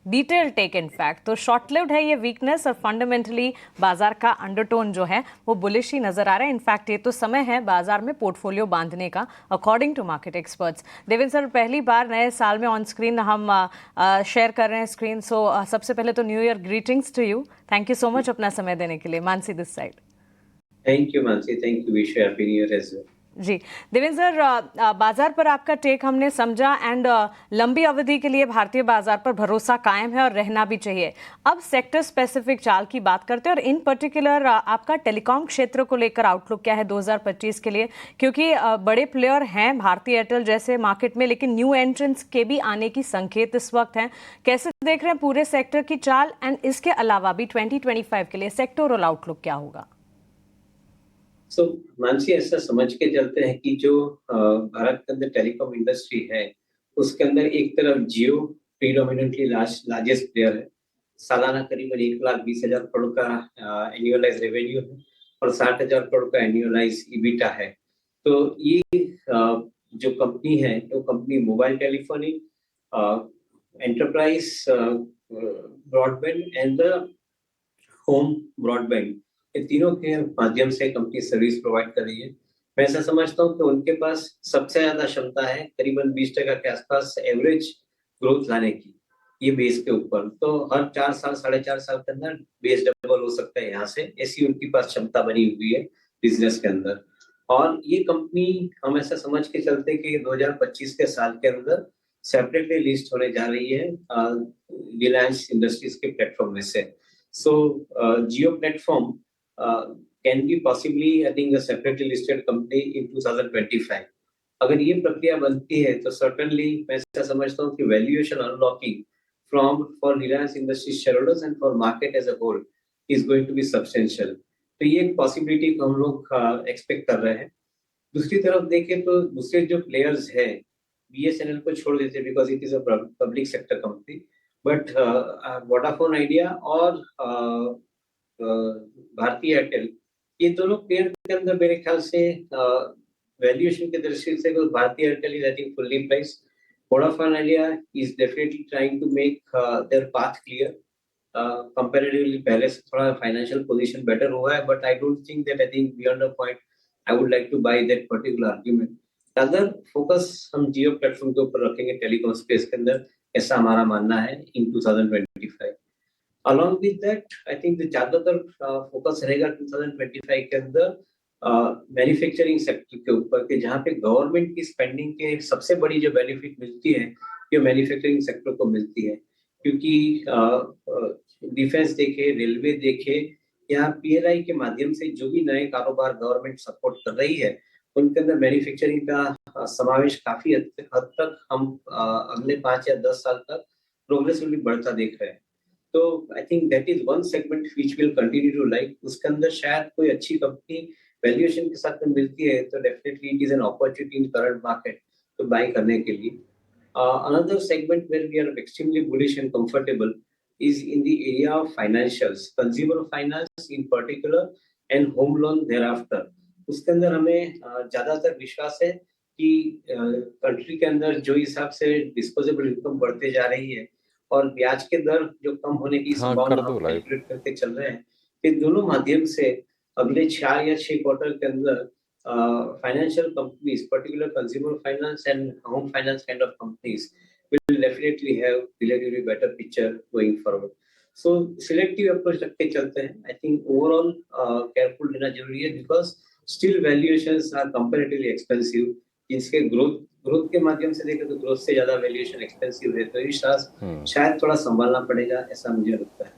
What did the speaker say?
Detail take in fact. तो short lived है ये वीकनेस और फंडामेंटली बाजार का अंडरटोन जो है वो बुलिश ही नजर आ रहा है। इनफैक्ट ये तो समय है बाजार में पोर्टफोलियो बांधने का, according to market experts. Devendra sir, पहली बार नए साल में ऑन स्क्रीन हम शेयर कर रहे हैं स्क्रीन, सो सबसे पहले तो new year greetings to you. Thank you so much अपना समय देने के लिए। Mansi this side. Thank you Mansi, thank you, wish you happy new year as well. जी देवेंद्र सर, बाजार पर आपका टेक हमने समझा एंड लंबी अवधि के लिए भारतीय बाजार पर भरोसा कायम है और रहना भी चाहिए। अब सेक्टर स्पेसिफिक चाल की बात करते हैं और इन पर्टिकुलर आपका टेलीकॉम क्षेत्र को लेकर आउटलुक क्या है 2025 के लिए, क्योंकि बड़े प्लेयर हैं भारतीय एयरटेल जैसे मार्केट में, लेकिन न्यू एंट्रेंट्स के भी आने की संकेत इस वक्त हैं। कैसे देख रहे हैं पूरे सेक्टर की चाल एंड इसके अलावा भी 2025 के लिए सेक्टोरल आउटलुक क्या होगा? मानसी, ऐसा समझ के चलते हैं कि जो भारत के अंदर टेलीकॉम इंडस्ट्री है उसके अंदर एक तरफ जियो प्रीडोमिनेंटली लार्जेस्ट प्लेयर है। सालाना करीबन 1,20,000 करोड़ का एनुअलाइज रेवेन्यू है और 60,000 करोड़ का एनुअलाइज ईबिटा है। तो ये जो कंपनी है वो company mobile telephony, enterprise broadband and the home broadband, ये तीनों के माध्यम से कंपनी सर्विस प्रोवाइड कर रही है। मैं ऐसा समझता हूँ कि उनके पास सबसे ज्यादा क्षमता है करीबन 20% के आसपास एवरेज ग्रोथ लाने की, ये बेस के ऊपर। तो हर 4 साल 4.5 साल के अंदर बेस डबल हो सकता है यहाँ से, ऐसी उनके पास क्षमता बनी हुई है बिजनेस के अंदर। और ये कंपनी हम ऐसा समझ के चलते कि 2025 के साल के अंदर सेपरेटली लिस्ट होने जा रही है रिलायंस इंडस्ट्रीज के प्लेटफॉर्म में से। So Jio platform can be possibly, I think, a separately listed company in 2025. अगर ये प्रक्रिया बनती है तो certainly मैं ऐसा समझता हूँ कि valuation unlocking for Reliance Industries shareholders and for market as a whole is going to be substantial. तो ये एक possibility को हम लोग expect कर रहे हैं। दूसरी तरफ देखें तो दूसरे जो players हैं, BSNL को छोड़ देते because it is a public sector company, but Vodafone idea और भारतीय एयरटेल, ये दोनों प्लेयर के अंदर मेरे ख्याल से वैल्यूएशन की दृष्टि से Bharti Airtel is I think fully priced. Vodafone Idea is definitely trying to make their path clear. Comparatively पहले से थोड़ा फाइनेंशियल पोजीशन बेटर हुआ है, but I don't think that, I think beyond a point I would like to buy that particular argument. अगर focus हम Jio platform के ऊपर रखेंगे टेलीकॉम स्पेस के अंदर, ऐसा हमारा मानना है इन 2025। Along with that, I think the ज्यादातर फोकस रहेगा 2025 के अंदर मैन्युफैक्चरिंग सेक्टर के ऊपर, के जहाँ पे गवर्नमेंट की स्पेंडिंग के सबसे बड़ी जो बेनिफिट मिलती है ये मैन्युफैक्चरिंग सेक्टर को मिलती है। क्योंकि डिफेंस देखे, रेलवे देखे, या पीएलआई के माध्यम से जो भी नए कारोबार गवर्नमेंट सपोर्ट कर रही है उनके अंदर मैन्युफैक्चरिंग का समावेश काफी हद तक हम अगले 5 या 10 साल तक प्रोग्रेसिवली बढ़ता देख रहे हैं। तो I think that is one segment which will continue to like. उसके अंदर शायद कोई अच्छी कंपनी वैल्यूएशन के साथ में मिलती है तो definitely it is an opportunity in current market तो बाय करने के लिए। Another segment where we are extremely bullish and comfortable is in the area of financials, consumer finance in particular and home loan thereafter. उसके अंदर हमें ज्यादातर विश्वास है कि कंट्री के अंदर जो हिसाब से डिस्पोजेबल इनकम बढ़ते जा रही है और ब्याज के दर जो कम होने की संभावना हम कैलकुलेट करके चल रहे हैं, इन दोनों माध्यम से अगले 4 या 6 क्वार्टर के अंदर financial companies, particular consumer finance and home finance kind of companies will definitely have relatively better picture going forward. So selective approach रख के चलते हैं। I think overall careful रहना जरूरी है because still valuations are comparatively expensive. जिसके growth के माध्यम से देखें तो ग्रोथ से ज्यादा वैल्यूएशन एक्सपेंसिव है, तो ये शायद थोड़ा संभालना पड़ेगा, ऐसा मुझे लगता है।